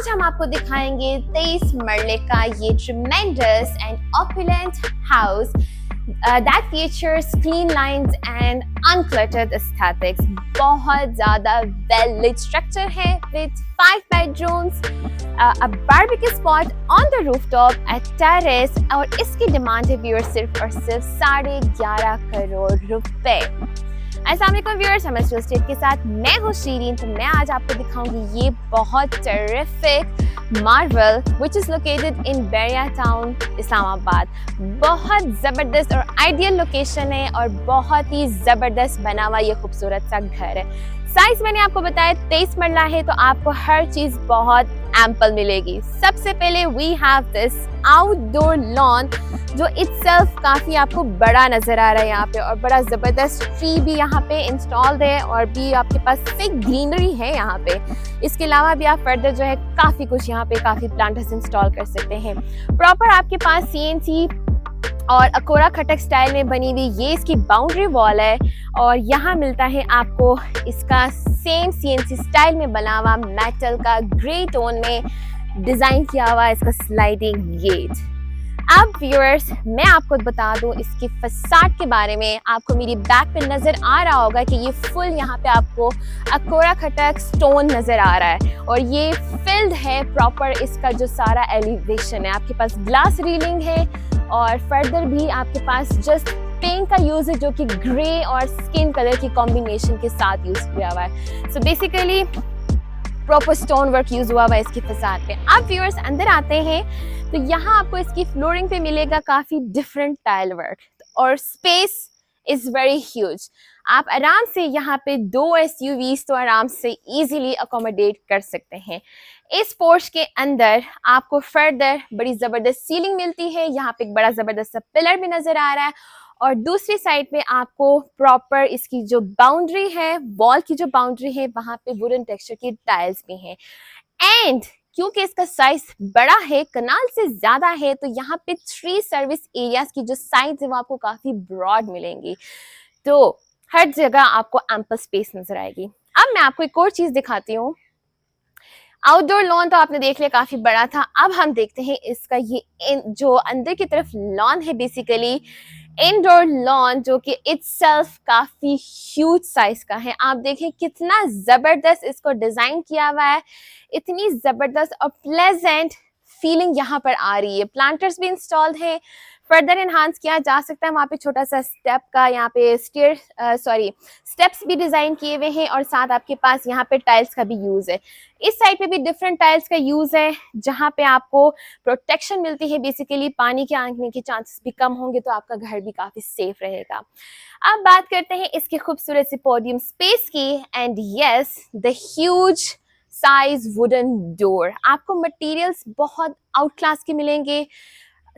हम आपको दिखाएंगे 23 मरले का ये tremendous and opulent house that features clean lines and uncluttered aesthetics. बहुत ज़्यादा well lit structure है with 5 bedrooms, a barbecue spot on the rooftop, a terrace और इसकी डिमांड है व्यूअर्स सिर्फ और सिर्फ 11.5 करोड़ रुपए। अस्सलाम वालेकुम व्यूअर्स, हम रियल एस्टेट के साथ मैं हूँ शीरीन। तो मैं आज आपको दिखाऊंगी ये बहुत terrific marvel which is located in Bahria town Islamabad. बहुत ज़बरदस्त और आइडियल लोकेशन है और बहुत ही ज़बरदस्त बना हुआ ये खूबसूरत सा घर है। साइज मैंने आपको बताया 23 मरला है, तो आपको हर चीज बहुत एम्पल मिलेगी। सबसे पहले we have this outdoor lawn जो इटसेल्फ काफी आपको बड़ा नजर आ रहा है यहाँ पे, और बड़ा जबरदस्त ट्री भी यहाँ पे इंस्टॉल्ड है और भी आपके पास थिक ग्रीनरी है यहाँ पे। इसके अलावा भी आप फर्दर जो है काफी कुछ यहाँ पे काफी प्लांट्स इंस्टॉल कर सकते हैं। प्रॉपर आपके पास सीएनसी और अकोरा खटक स्टाइल में बनी हुई ये इसकी बाउंड्री वॉल है, और यहाँ मिलता है आपको इसका सेम सीएनसी स्टाइल में बना हुआ मेटल का ग्रे टोन में डिजाइन किया हुआ इसका स्लाइडिंग गेट। अब व्यूअर्स मैं आपको बता दूं इसके फसाड के बारे में। आपको मेरी बैक पे नजर आ रहा होगा कि ये फुल यहाँ पे आपको अकोरा खटक स्टोन नजर आ रहा है, और ये फिल्ड है प्रॉपर इसका जो सारा एलिवेशन है। आपके पास ग्लास रीलिंग है और फर्दर भी आपके पास जस्ट पेंट का यूज है जो कि ग्रे और स्किन कलर की कॉम्बिनेशन के साथ यूज किया हुआ है। So basically proper stone work use हुआ हुआ है इसकी फसाद पे। अब व्यूअर्स अंदर आते हैं तो यहाँ आपको इसकी फ्लोरिंग पे मिलेगा काफी डिफरेंट टाइल वर्क, और स्पेस इज वेरी ह्यूज। आप आराम से यहाँ पे 2 SUVs तो आराम से इजीली अकोमोडेट कर सकते हैं। इस पोर्च के अंदर आपको फर्दर बड़ी जबरदस्त सीलिंग मिलती है। यहाँ पे एक बड़ा जबरदस्त सा पिलर भी नजर आ रहा है, और दूसरी साइड पे आपको प्रॉपर इसकी जो बाउंड्री है, वॉल की जो बाउंड्री है, वहां पे वुडन टेक्सचर की टाइल्स भी हैं। एंड क्योंकि इसका साइज बड़ा है, कनाल से ज्यादा है, तो यहाँ पे 3 सर्विस एरियाज की जो साइज है वो आपको काफी ब्रॉड मिलेंगी, तो हर जगह आपको एम्पल स्पेस नजर आएगी। अब मैं आपको एक और चीज दिखाती हूँ। आउटडोर लॉन तो आपने देख लिया काफी बड़ा था। अब हम देखते हैं इसका ये जो अंदर की तरफ लॉन है, बेसिकली इनडोर लॉन, जो कि इटसेल्फ काफी ह्यूज साइज का है। आप देखें कितना जबरदस्त इसको डिजाइन किया हुआ है, इतनी जबरदस्त और प्लेजेंट फीलिंग यहाँ पर आ रही है। प्लांटर्स भी इंस्टॉल्ड है, फर्दर एनहांस किया जा सकता है। वहाँ पे छोटा सा स्टेप का यहाँ पे स्टेप्स भी डिजाइन किए हुए हैं, और साथ आपके पास यहाँ पे टाइल्स का भी यूज है। इस साइड पे भी डिफरेंट टाइल्स का यूज है, जहाँ पे आपको प्रोटेक्शन मिलती है। बेसिकली पानी के आने के चांसेस भी कम होंगे, तो आपका घर भी काफी सेफ रहेगा। अब बात करते हैं इसके खूबसूरत सी पोडियम स्पेस की, and yes the huge size wooden door. आपको मटेरियल्स बहुत आउट क्लास के मिलेंगे,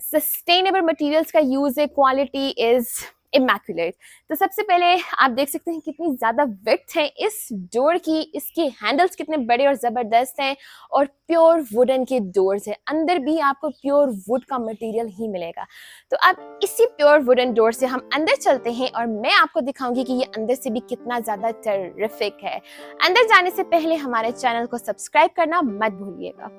सस्टेनेबल मटेरियल्स का यूज है, क्वालिटी इज इमैक्युलेट। तो सबसे पहले आप देख सकते हैं कितनी ज्यादा विड्थ है इस डोर की, इसके हैंडल्स कितने बड़े और जबरदस्त हैं, और प्योर वुडन के डोर्स है। अंदर भी आपको प्योर वुड का मटेरियल ही मिलेगा। तो अब इसी प्योर वुडन डोर से हम अंदर चलते हैं, और मैं आपको दिखाऊंगी कि ये अंदर से भी कितना ज्यादा टेरिफिक है। अंदर जाने से पहले हमारे चैनल को सब्सक्राइब करना मत भूलिएगा।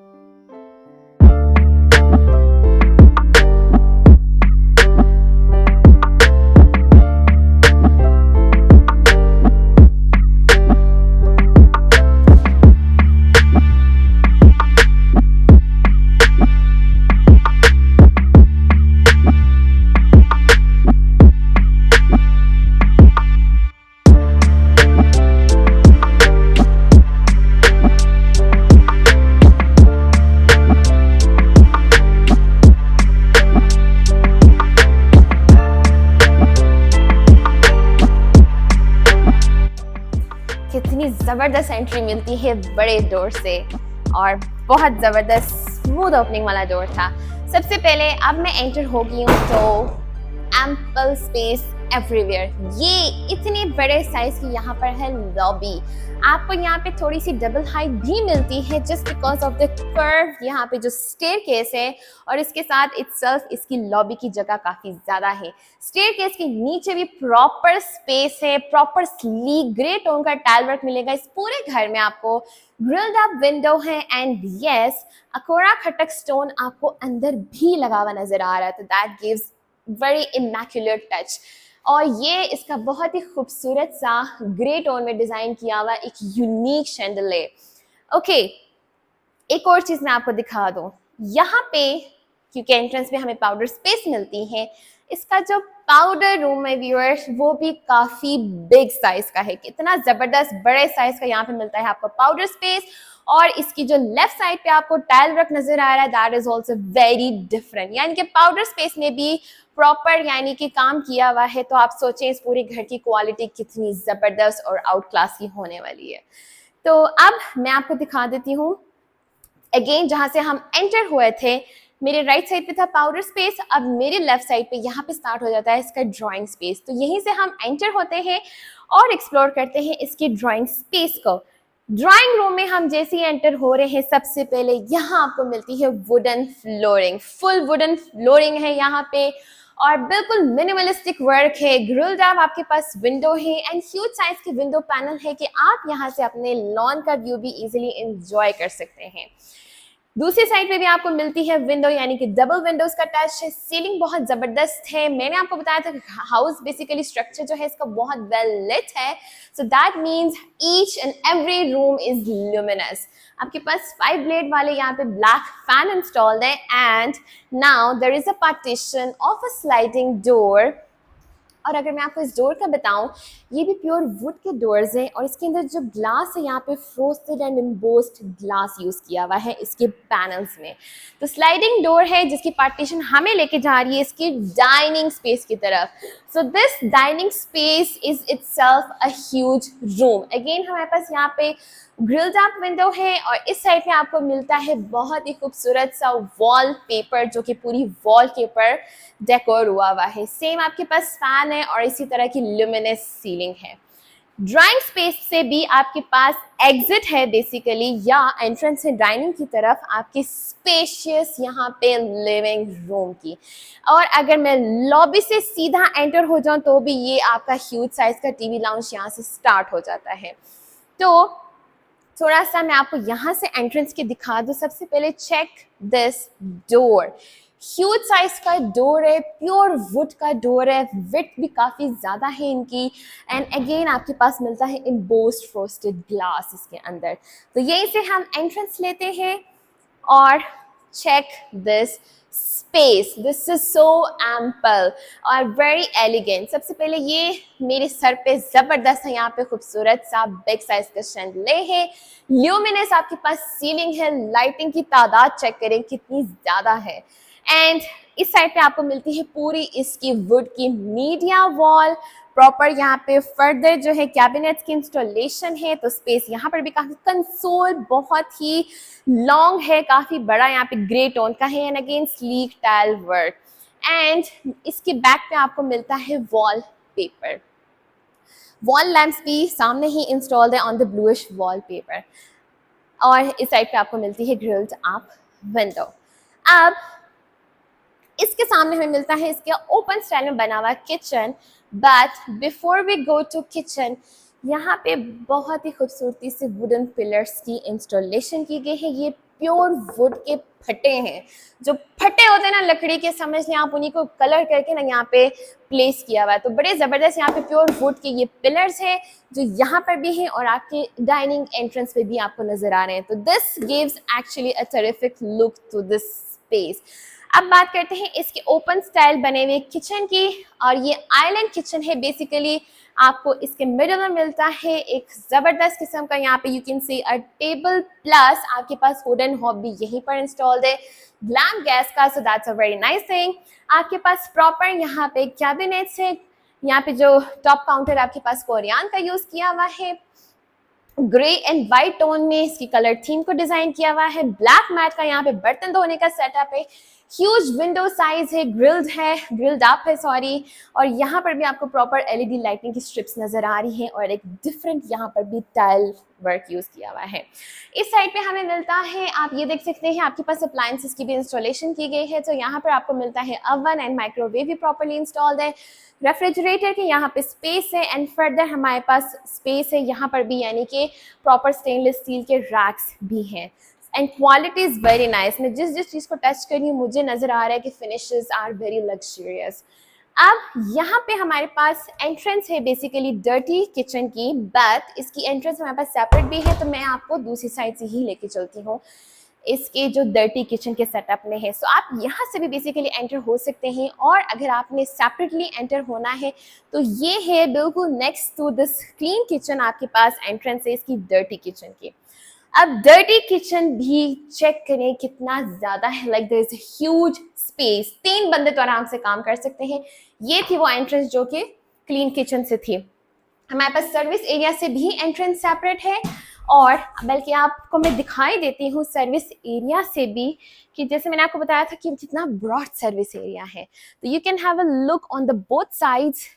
कितनी जबरदस्त एंट्री मिलती है बड़े डोर से, और बहुत जबरदस्त स्मूथ ओपनिंग वाला डोर था। सबसे पहले अब मैं एंटर हो गई हूँ, तो एम्पल स्पेस एवरीवेयर। ये इतने बड़े साइज की यहाँ पर है लॉबी। आपको यहाँ पे थोड़ी सी डबल हाइट भी मिलती है just because of the curve यहाँ पे जो स्टेयरकेस है, और इसके साथ इटसेल्फ इसकी लॉबी की जगह काफी ज्यादा है। स्टेयरकेस के नीचे भी प्रॉपर स्पेस है, प्रॉपर स्लीक ग्रे टोन का टाइल वर्क मिलेगा। इस पूरे घर में आपको ग्रिल्ड अप विंडो है and yes Akora Khattak stone आपको अंदर भी लगा हुआ नजर आ रहा है, तो that gives very immaculate touch. और ये इसका बहुत ही खूबसूरत सा ग्रे टोन में डिजाइन किया हुआ एक यूनिक शैंडलियर। ओके, एक और चीज मैं आपको दिखा दूं, यहाँ पे क्योंकि एंट्रेंस में हमें पाउडर स्पेस मिलती है, इसका जो पाउडर रूम है व्यूअर्स वो भी काफी बिग साइज का है। कितना जबरदस्त बड़े साइज का यहाँ पे मिलता है आपको पाउडर स्पेस। और इसकी जो लेफ्ट साइड पे आपको टाइल वर्क नजर आ रहा है that is also very different, यानी कि पाउडर स्पेस में भी प्रॉपर यानी कि काम किया हुआ है। तो आप सोचें इस पूरे घर की क्वालिटी कितनी जबरदस्त और आउट क्लास की होने वाली है। तो अब मैं आपको दिखा देती हूँ अगेन जहां से हम एंटर हुए थे। मेरे राइट साइड पे था पाउडर स्पेस, अब मेरे लेफ्ट साइड पे यहाँ पे स्टार्ट हो जाता है इसका ड्राइंग स्पेस। तो यहीं से हम एंटर होते हैं और एक्सप्लोर करते हैं इसके ड्राइंग स्पेस को। ड्राइंग रूम में हम जैसे ही एंटर हो रहे हैं सबसे पहले यहाँ आपको मिलती है wooden flooring. Full wooden flooring है यहाँ पे और बिल्कुल मिनिमलिस्टिक वर्क है। ग्रिल्ड अप आपके पास विंडो है एंड ह्यूज साइज के विंडो पैनल है कि आप यहाँ से अपने लॉन का व्यू भी इजीली एंजॉय कर सकते हैं। दूसरी साइड पे भी आपको मिलती है विंडो, यानी कि डबल विंडोज का टच है। सीलिंग बहुत जबरदस्त है। मैंने आपको बताया था कि हाउस बेसिकली स्ट्रक्चर जो है इसका बहुत वेल लिट है, so that means each and every room is luminous. आपके पास 5 ब्लेड वाले यहाँ पे ब्लैक फैन इंस्टॉल्ड है and now there is a partition of a sliding door. और अगर मैं आपको इस डोर का बताऊं, ये भी प्योर वुड के डोर्स हैं और इसके अंदर जो ग्लास है यहाँ पे frosted and embossed glass use किया हुआ है इसके पैनल्स में। तो स्लाइडिंग डोर है जिसकी पार्टीशन हमें लेके जा रही है इसकी डाइनिंग स्पेस की तरफ। So this dining space is itself a huge room. Again हमारे पास यहाँ पे ग्रिल्ड अप विंडो है और इस साइड में आपको मिलता है बहुत ही खूबसूरत सा वॉल पेपर जो कि पूरी वॉल के ऊपर डेकोर हुआ हुआ है। सेम आपके पास फैन है और इसी तरह की ल्यूमिनस सीलिंग है। ड्राइंग स्पेस से भी आपके पास एग्जिट है बेसिकली या एंट्रेंस है डाइनिंग की तरफ आपकी स्पेशियस यहाँ पे लिविंग रूम की। और अगर मैं लॉबी से सीधा एंटर हो जाऊं तो भी ये आपका ह्यूज साइज का टीवी लाउंज यहाँ से स्टार्ट हो जाता है। तो थोड़ा सा मैं आपको यहाँ से एंट्रेंस के दिखा दूं। सबसे पहले check this door, huge size का डोर है, प्योर वुड का डोर है, विड्थ भी काफी ज्यादा है इनकी एंड अगेन आपके पास मिलता है एम्बोस्ड फ्रोस्टेड ग्लास इसके अंदर। तो यहीं से हम एंट्रेंस लेते हैं और check this space, this is so ample और वेरी एलिगेंट। सबसे पहले ये मेरे सर पे जबरदस्त है, यहाँ पे खूबसूरत सा बिग साइज का शैंडलियर है। ल्यूमिनस आपके पास सीलिंग है, लाइटिंग की तादाद चेक करें कितनी ज्यादा है। एंड इस साइड पे आपको मिलती है पूरी इसकी वुड की मीडिया वॉल। प्रॉपर यहाँ पे फर्दर जो है कैबिनेट्स की इंस्टॉलेशन है, तो स्पेस यहाँ पर भी काफी, कंसोल बहुत ही लॉन्ग है, काफी बड़ा यहाँ पे ग्रे टोन का है and again sleek tile work. And इसके बैक पे आपको मिलता है वॉल पेपर। वॉल लैंप्स भी सामने ही इंस्टॉल्ड है on the bluish wall paper. और इस साइड पे आपको मिलती है ग्रिल्ड अप विंडो। अब इसके सामने हमें मिलता है इसके ओपन स्टाइल में बना हुआ kitchen. But before we go to kitchen, यहाँ पे बहुत ही खूबसूरती से वुडन पिलर्स की इंस्टॉलेशन की गई है। ये प्योर वुड के फटे हैं, जो फटे होते हैं ना लकड़ी के, समझ लें आप, उन्हीं को कलर करके ना यहाँ पे प्लेस किया हुआ है। तो बड़े जबरदस्त यहाँ पे प्योर वुड के ये पिलर्स हैं जो यहाँ पर भी हैं और आपके डाइनिंग एंट्रेंस पे भी आपको नजर आ रहे हैं। तो this gives actually a terrific look to this space. अब बात करते हैं इसके ओपन स्टाइल बने हुए किचन की, और ये आइलैंड किचन है। बेसिकली आपको इसके मिडिल में मिलता है एक जबरदस्त किस्म का, यहाँ पे you can see a table plus आपके पास वुडन हॉब भी यहीं पर इंस्टॉल्ड है ग्लैम गैस का, so that's a very nice thing. आपके पास प्रॉपर यहाँ पे कैबिनेट्स है। यहाँ पे जो टॉप काउंटर आपके पास कोरियन का यूज किया हुआ है, ग्रे एंड व्हाइट टोन में इसकी कलर थीम को डिजाइन किया हुआ है। ब्लैक मैट का यहाँ पे बर्तन धोने का सेटअप है। ह्यूज विंडो साइज है, ग्रिल्ड अप है सॉरी, और यहाँ पर भी आपको प्रॉपर एलईडी लाइटिंग की स्ट्रिप्स नजर आ रही हैं और एक डिफरेंट यहाँ पर भी टाइल वर्क यूज किया हुआ है। इस साइड पे हमें मिलता है, आप ये देख सकते हैं आपके पास अप्लायंसेस की भी इंस्टॉलेशन की गई है। तो यहाँ पर आपको मिलता है ओवन एंड माइक्रोवेव भी प्रॉपर्ली इंस्टॉल्ड है, रेफ्रिजरेटर के यहाँ पे स्पेस है एंड फर्दर हमारे पास स्पेस है यहाँ पर भी, यानी कि प्रॉपर स्टेनलेस स्टील के रैक्स भी हैं and quality is very nice. मैं जिस चीज़ को टच कर रही हूँ मुझे नजर आ रहा है कि फिनिशेस आर वेरी लग्जरियस। अब यहाँ पे हमारे पास एंट्रेंस है बेसिकली डर्टी किचन की, बट इसकी एंट्रेंस हमारे पास सेपरेट भी है, तो मैं आपको दूसरी साइड से ही लेके चलती हूँ इसके जो डर्टी किचन के सेटअप में है। सो आप यहाँ से भी बेसिकली एंटर हो सकते हैं, और अगर आपने सेपरेटली एंटर होना है तो ये है बिल्कुल next to this clean kitchen, आपके पास एंट्रेंस है इसकी डर्टी किचन की। अब डर्टी किचन भी चेक करें कितना ज्यादा है, like there is huge space, 3 बंदे तो आराम से काम कर सकते हैं। ये थी वो एंट्रेंस जो कि क्लीन किचन से थी। हमारे पास सर्विस एरिया से भी एंट्रेंस सेपरेट है, और बल्कि आपको मैं दिखाई देती हूँ सर्विस एरिया से भी कि जैसे मैंने आपको बताया था कि कितना ब्रॉड सर्विस एरिया है। तो you can have a look on the both sides.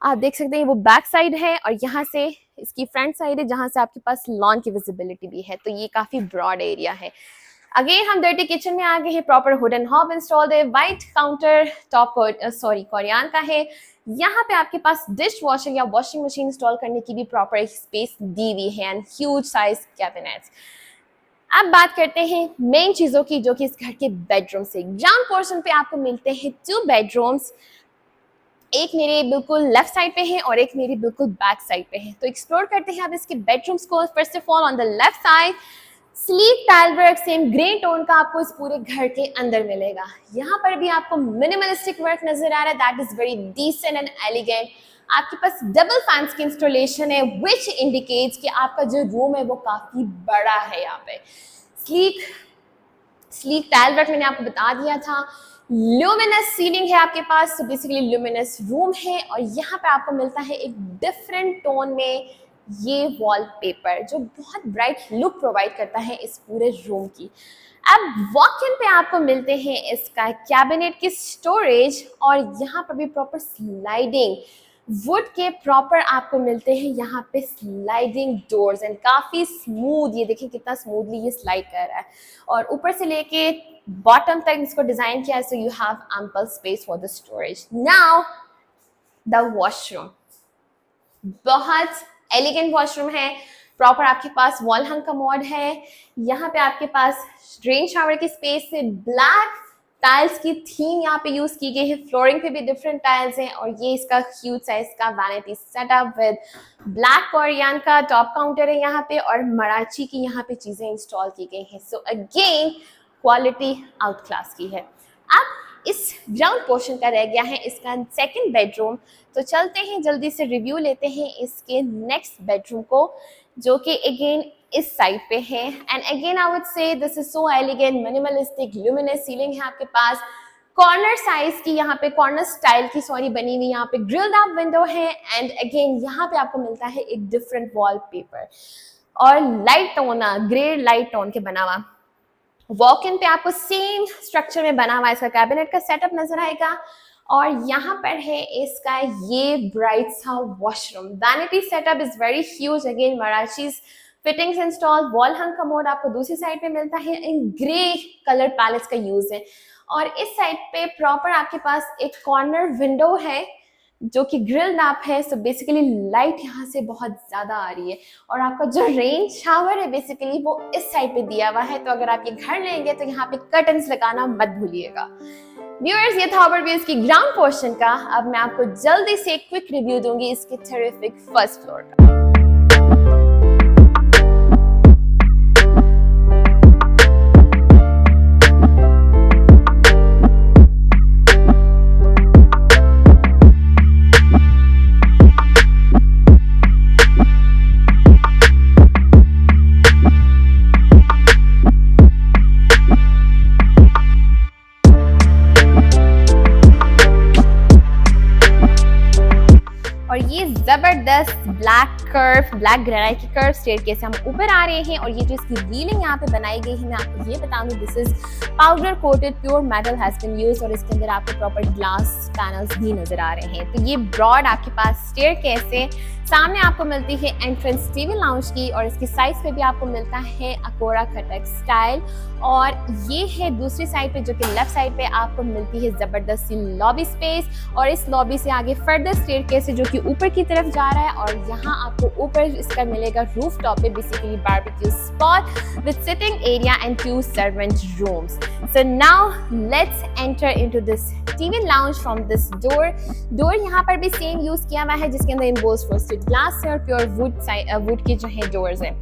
आप देख सकते हैं वो बैक साइड है और यहाँ से इसकी फ्रंट साइड है जहाँ से आपके पास लॉन की विजिबिलिटी भी है। तो ये काफी ब्रॉड एरिया है। अगेन हम डर्टी किचन में आ गए हैं, proper hood and hob installed है, वाइट काउंटर टॉप कोरियन का है। यहाँ पे आपके पास डिश वॉशर या वॉशिंग मशीन इंस्टॉल करने की भी प्रॉपर स्पेस दी हुई है एंड ह्यूज साइज कैबिनेट्स। अब बात करते हैं मेन चीजों की जो कि इस घर के बेडरूम से। ग्राउंड पोर्शन पे आपको मिलते हैं 2 बेडरूम्स, एक मेरे बिल्कुल लेफ्ट साइड पे है और एक मेरी बिल्कुल बैक साइड पे है। तो एक्सप्लोर करते हैं अब इसके बेडरूम्स को। First of all on the left side sleek tile work same grey tone का आपको इस पूरे घर के अंदर मिलेगा। यहाँ पर भी आपको मिनिमलिस्टिक वर्क नजर आ रहा है, that is very decent and elegant. आपके पास डबल फैंस की इंस्टॉलेशन है विच इंडिकेट्स कि आपका जो रूम है वो काफी बड़ा है। यहाँ पे स्लीक टाइल वर्क मैंने आपको बता दिया था। ल्यूमिनस सीलिंग है आपके पास, तो बेसिकली ल्यूमिनस रूम है, और यहाँ पे आपको मिलता है एक डिफरेंट टोन में ये वॉलपेपर जो बहुत ब्राइट लुक प्रोवाइड करता है इस पूरे रूम की। अब वॉक इन पे आपको मिलते हैं इसका कैबिनेट की स्टोरेज, और यहाँ पर भी प्रॉपर स्लाइडिंग वुड के प्रॉपर आपको मिलते हैं यहाँ पे स्लाइडिंग डोर्स एंड काफी स्मूथ। ये देखिए कितना स्मूथली ये स्लाइड कर रहा है, और ऊपर से लेके बॉटम तक इसको डिजाइन किया है, so you have ample space for the storage. Now the washroom, बहुत एलिगेंट वॉशरूम है, प्रॉपर आपके पास वॉल हंग कमोड है। यहाँ पे आपके पास रेन शावर की स्पेस से ब्लैक टाइल्स की थीम यहाँ पे यूज की गई है। फ्लोरिंग पे भी डिफरेंट टाइल्स हैं, और ये इसका ह्यूज साइज का vanity setup with black Korean का टॉप काउंटर है यहाँ पे, और मराठी की यहाँ पे चीजें इंस्टॉल की गई हैं। So again quality out class की है। अब इस ग्राउंड पोर्शन का रह गया है इसका सेकंड बेडरूम, तो चलते हैं जल्दी से रिव्यू लेते हैं इसके नेक्स्ट बेडरूम को, जो कि अगेन इस साइड पे है। And again I would say this is so elegant, minimalistic, luminous ceiling है आपके पास, कॉर्नर साइज की यहाँ पे कॉर्नर स्टाइल की बनी हुई यहाँ पे ग्रिल्ड अप विंडो है, एंड अगेन यहाँ पे आपको मिलता है एक डिफरेंट वॉलपेपर और light tone, grey light tone के बना हुआ। वॉक इन पे आपको सेम स्ट्रक्चर में बना हुआ इसका कैबिनेट का सेटअप नजर आएगा, और यहाँ पर है इसका ये ब्राइट सा washroom. Vanity setup is very huge, again Marathi fittings install, wall hung commode आपको दूसरी साइड पे मिलता है, इन ग्रे कलर पैलेट्स का यूज है। और इस साइड पे प्रॉपर आपके पास एक कॉर्नर विंडो है जो कि ग्रिल्ड अप है, सो बेसिकली लाइट यहाँ से बहुत ज्यादा आ रही है, और आपका जो रेन शावर है बेसिकली वो इस साइड पे दिया हुआ है। तो अगर आप ये घर लेंगे तो यहाँ पे कर्टन्स लगाना मत भूलिएगा। व्यूअर्स, ये था ओवरव्यू इसकी ग्राउंड पोर्शन का। अब मैं आपको जल्दी से क्विक रिव्यू दूंगी इसके टेरिफिक फर्स्ट फ्लोर का। और ये जबरदस्त ब्लैक ग्रेनाइट की कर्व स्टेयरकेस से हम ऊपर आ रहे हैं और ये जो इसकी रीलिंग यहाँ पे बनाई गई है मैं आपको ये बता दूं this is powder coated pure metal has been used और इसके अंदर आपको प्रॉपर ग्लास पैनल्स भी नजर आ रहे हैं। तो ये ब्रॉड आपके पास स्टेयरकेस है। सामने आपको मिलती है एंट्रेंस टीवी लाउंज की और इसकी साइड पे भी आपको मिलता है अकोरा खटक स्टाइल और ये है दूसरी साइड पे जो कि लेफ्ट साइड पे आपको मिलती है जबरदस्त सी लॉबी स्पेस और इस लॉबी से आगे फर्दर स्टेयरकेस है जो कि ऊपर की तरफ जा रहा है और यहाँ आपको ऊपर इसका मिलेगा रूफ टॉप पे basically barbecue spot with sitting area and 2 servant rooms. So now let's enter into this TV lounge from this door यहाँ पर भी सेम यूज किया हुआ है जिसके अंदर एम्बोस्ड फ्रोस्टेड ग्लास है और प्योर वुड के जो है डोर्स हैं।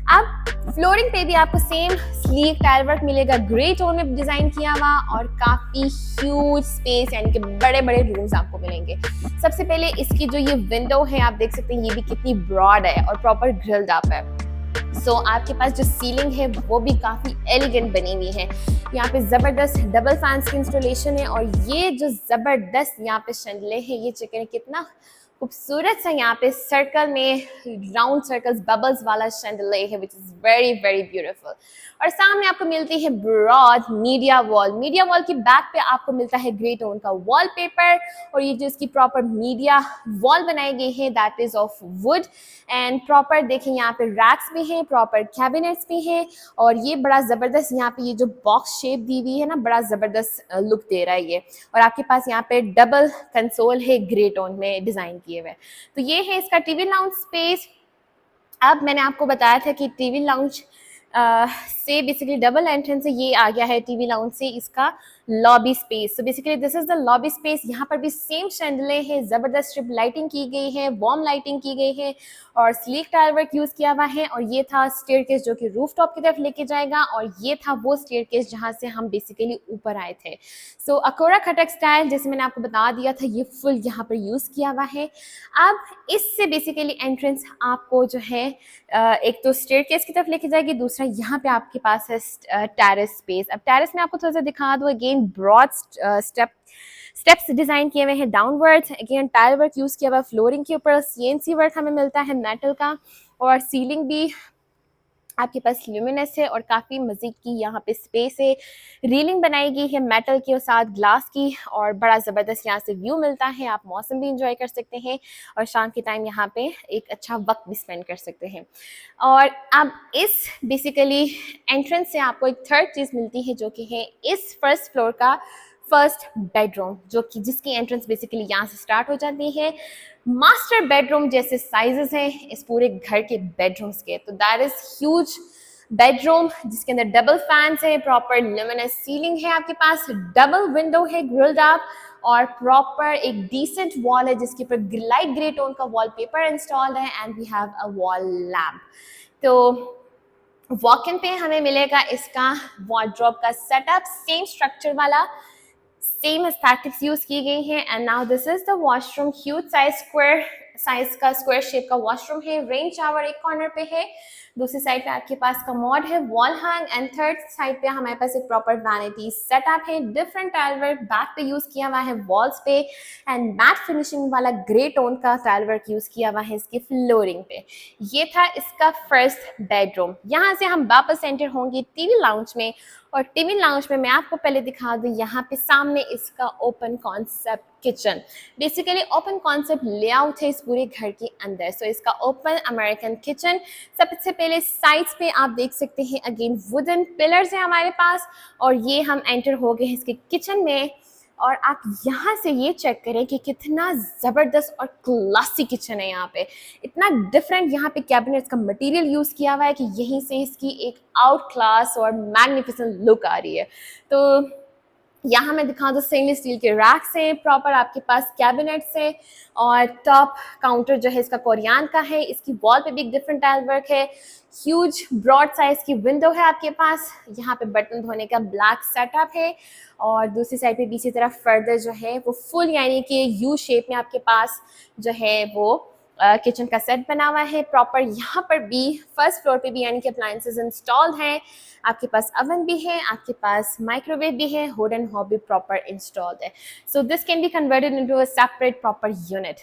अब फ्लोरिंग पे भी आपको सेम स्लीक टाइल वर्क मिलेगा, ग्रे टोन में डिजाइन किया हुआ और काफी ह्यूज स्पेस यानी कि बड़े बड़े रूम्स आपको मिलेंगे। सबसे पहले इसकी जो ये विंडो है आप देख सकते हैं ये भी कितनी ब्रॉड है और प्रॉपर ग्रिल्ड अप है। सो आपके पास जो सीलिंग है वो भी काफी एलिगेंट बनी हुई है। यहाँ पे जबरदस्त डबल फैंस की इंस्टॉलेशन है और ये जो जबरदस्त यहाँ पे शंडले है ये चिकन कितना खूबसूरत सा यहाँ पे सर्कल में राउंड सर्कल्स बबल्स वाला शैंडलियर है which is very very beautiful. और सामने आपको मिलती है ब्रॉड मीडिया वॉल की बैक पे आपको मिलता है ग्रे टोन का वॉलपेपर और ये जो इसकी प्रॉपर मीडिया वॉल बनाई गई है that is of would and proper देखें यहाँ पे रैक्स भी हैं, प्रॉपर कैबिनेट्स भी हैं और ये बड़ा जबरदस्त यहाँ पे ये जो बॉक्स शेप दी हुई है ना बड़ा जबरदस्त लुक दे रहा है ये। और आपके पास यहाँ पे डबल कंसोल है ग्रे टोन में डिजाइन किए हुए। तो ये है इसका टीवी लाउंज स्पेस। अब मैंने आपको बताया था कि टीवी लाउंज से बेसिकली डबल एंट्रेंस से ये आ गया है टीवी लाउंज से इसका lobby space. So basically this is the lobby space. यहाँ पर भी सेम शैंडले हैं, जबरदस्त स्ट्रिप लाइटिंग की गई है, वार्म लाइटिंग की गई है और स्लीक टाइल वर्क यूज किया हुआ है और ये था स्टेयरकेस जो कि रूफ टॉप की तरफ लेके जाएगा और ये था वो स्टेयरकेस जहाँ से हम बेसिकली ऊपर आए थे। सो अकोरा खटक स्टाइल जैसे मैंने आपको बता दिया था ये फुल यहाँ पर यूज किया हुआ है। अब इससे बेसिकली एंट्रेंस आपको जो है एक तो स्टेयरकेस की तरफ लेके जाएगी, दूसरा यहाँ पे आपके पास है टेरेस स्पेस। अब टेरेस में आपको थोड़ा सा दिखा दूँ अगेन ब्रॉड स्टेप्स डिजाइन किए हुए हैं downwards. Again tile work use किया हुआ, फ्लोरिंग के ऊपर सीएनसी वर्क हमें मिलता है मेटल का और सीलिंग भी आपके पास ल्यूमिनस है और काफ़ी मज़ीद की यहाँ पे स्पेस है। रीलिंग बनाई गई है मेटल के साथ ग्लास की और बड़ा ज़बरदस्त यहाँ से व्यू मिलता है। आप मौसम भी इंजॉय कर सकते हैं और शाम के टाइम यहाँ पे एक अच्छा वक्त भी स्पेंड कर सकते हैं। और अब इस बेसिकली एंट्रेंस से आपको एक थर्ड चीज़ मिलती है जो कि है इस फर्स्ट फ्लोर का फर्स्ट बेडरूम जो कि जिसकी एंट्रेंस बेसिकली यहाँ से स्टार्ट हो जाती है। मास्टर बेडरूम जैसे साइजेस हैं इस पूरे घर के बेडरूम्स के। तो दैट इज ह्यूज बेडरूम जिसके अंदर डबल फैंस है, प्रॉपर ल्यूमिनस सीलिंग है, आपके पास डबल विंडो है ग्रिल्ड अप और प्रॉपर एक डिसेंट वॉल है जिसके ऊपर लाइट ग्रे टोन का वॉलपेपर इंस्टॉल्ड है and we have a wall lamp. तो वॉक इन पे हमें मिलेगा इसका वार्डरोब का सेटअप, सेम स्ट्रक्चर वाला, सेम एस्थेटिक्स यूज की गई है। And now this is the washroom, huge size का स्क्वायर शेप का वॉशरूम है। रेन शावर एक कॉर्नर पे है, दूसरी साइड पे आपके पास कमोड है, wall hang and third side पे हमारे पास एक प्रॉपर वैनिटी सेटअप है। डिफरेंट टाइल वर्क बैक पे यूज किया हुआ है वॉल्स पे एंड मैट फिनिशिंग वाला ग्रे टोन का टाइल वर्क यूज किया हुआ है इसकी फ्लोरिंग पे। ये था इसका फर्स्ट बेडरूम। यहाँ से हम वापस एंटर होंगे टीवी लाउंज में और टीवी लाउंज में मैं आपको पहले दिखा दूं यहाँ पे सामने इसका open concept kitchen. Basically open concept layout है इस पूरे घर के अंदर। सो इसका ओपन अमेरिकन किचन। सबसे पहले साइड्स पे आप देख सकते हैं अगेन वुडन पिलर्स है हमारे पास और ये हम एंटर हो गए इसके किचन में और आप यहाँ से ये चेक करें कि कितना ज़बरदस्त और क्लासी किचन है। यहाँ पे इतना डिफरेंट यहाँ पे कैबिनेट्स का मटेरियल यूज़ किया हुआ है कि यहीं से इसकी एक आउट क्लास और मैग्निफिसेंट लुक आ रही है। तो यहाँ मैं दिखा दूँ स्टेनलेस स्टील के रैक्स हैं, प्रॉपर आपके पास कैबिनेट्स हैं और टॉप काउंटर जो है इसका कोरियन का है। इसकी वॉल पे भी एक डिफरेंट टाइल वर्क है। ह्यूज ब्रॉड साइज की विंडो है आपके पास। यहाँ पे बर्तन धोने का ब्लैक सेटअप है और दूसरी साइड पे पीछे तरफ फर्दर जो है वो फुल यानी कि यू शेप में आपके पास जो है वो किचन का सेट बना हुआ है। प्रॉपर यहाँ पर भी फर्स्ट फ्लोर पे भी यानी कि अप्लायंसेस इंस्टॉल्ड हैं। आपके पास अवन भी है, आपके पास माइक्रोवेव भी है, हुड एंड हॉब भी प्रॉपर इंस्टॉल्ड है। So this can be converted into a separate proper unit.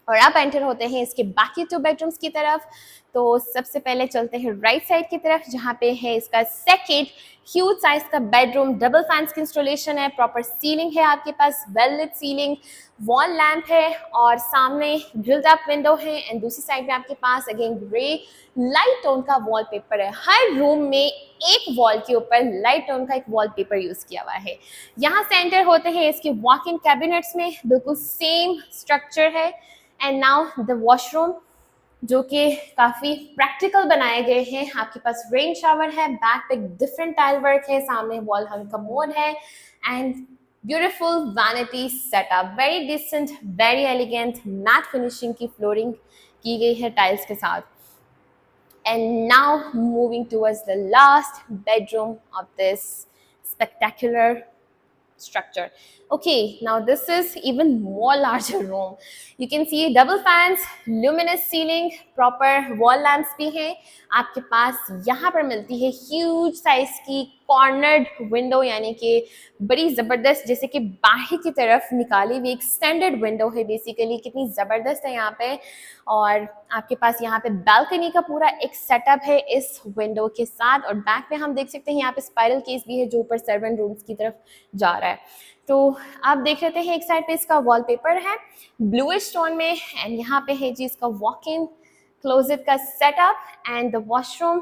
और अब एंटर होते हैं इसके बाकी 2 बेडरूम्स की तरफ। तो सबसे पहले चलते हैं राइट साइड की तरफ, जहाँ पे है इसका सेकेंड ह्यूज साइज का बेडरूम। डबल फैंस की इंस्टॉलेशन है, प्रॉपर सीलिंग है आपके पास, well lit ceiling, wall lamp है और सामने ग्रिल्ड अप विंडो है। एंड दूसरी साइड में आपके पास अगेन ग्रे लाइट टोन का वॉलपेपर है। हर रूम में एक वॉल के ऊपर लाइट टोन का एक वॉलपेपर यूज किया हुआ है। यहाँ से एंटर होते हैं इसके वॉक इन कैबिनेट्स में, बिल्कुल सेम स्ट्रक्चर है। एंड नाउ द वॉशरूम, जो कि काफ़ी प्रैक्टिकल बनाए गए हैं। आपके पास रेन शावर है, बैक पे डिफरेंट टाइल वर्क है, सामने वॉल हंग कमोड है and beautiful vanity setup, very decent, very elegant, matt finishing की फ्लोरिंग की गई है टाइल्स के साथ। And now moving towards the last bedroom of this spectacular structure. Okay, now this is even more larger room. You can see double fans, luminous ceiling, proper wall lamps भी हैं आपके पास। यहाँ पर मिलती है huge size की cornered window, यानी कि बड़ी ज़बरदस्त, जैसे कि बाहर की तरफ निकाली हुई extended window है बेसिकली। कितनी ज़बरदस्त है यहाँ पे। और आपके पास यहाँ पे बालकनी का पूरा एक सेटअप है इस विंडो के साथ। और बैक में हम देख सकते हैं यहाँ पे स्पाइरल केस भी है जो ऊपर सर्वेंट रूम्स की तरफ जा रहा है। तो आप देख लेते हैं, एक साइड पे इसका वॉलपेपर है ब्लूइश टोन में, एंड यहाँ पे है जी इसका वॉक इन क्लोजेट का setup and the washroom,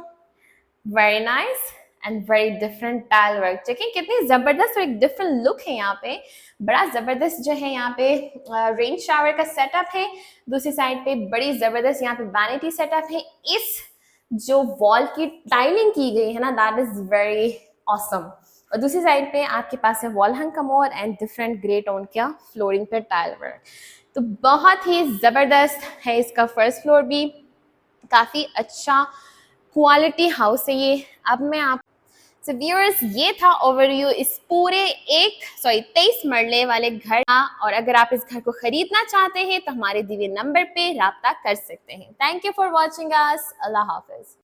very nice and very different tile work. देखिए कितनी जबरदस्त और एक डिफरेंट लुक है यहाँ पे। बड़ा जबरदस्त जो है यहाँ पे रेन शावर का सेटअप है। दूसरी साइड पे बड़ी जबरदस्त यहाँ पे वैनिटी सेटअप है। इस जो वॉल की टाइलिंग की गई है ना, दैट इज वेरी ऑसम। और दूसरी साइड पे आपके पास है wall hung commode and different grey tone का फ्लोरिंग पे टाइल वर्क। तो बहुत ही जबरदस्त है। इसका फर्स्ट फ्लोर भी काफी अच्छा क्वालिटी हाउस है ये। अब मैं आप So viewers, ये था ओवरव्यू इस पूरे 23 मरले वाले घर का। और अगर आप इस घर को खरीदना चाहते हैं तो हमारे दिए नंबर पे राब्ता कर सकते हैं। Thank you for watching us. Allah Hafiz.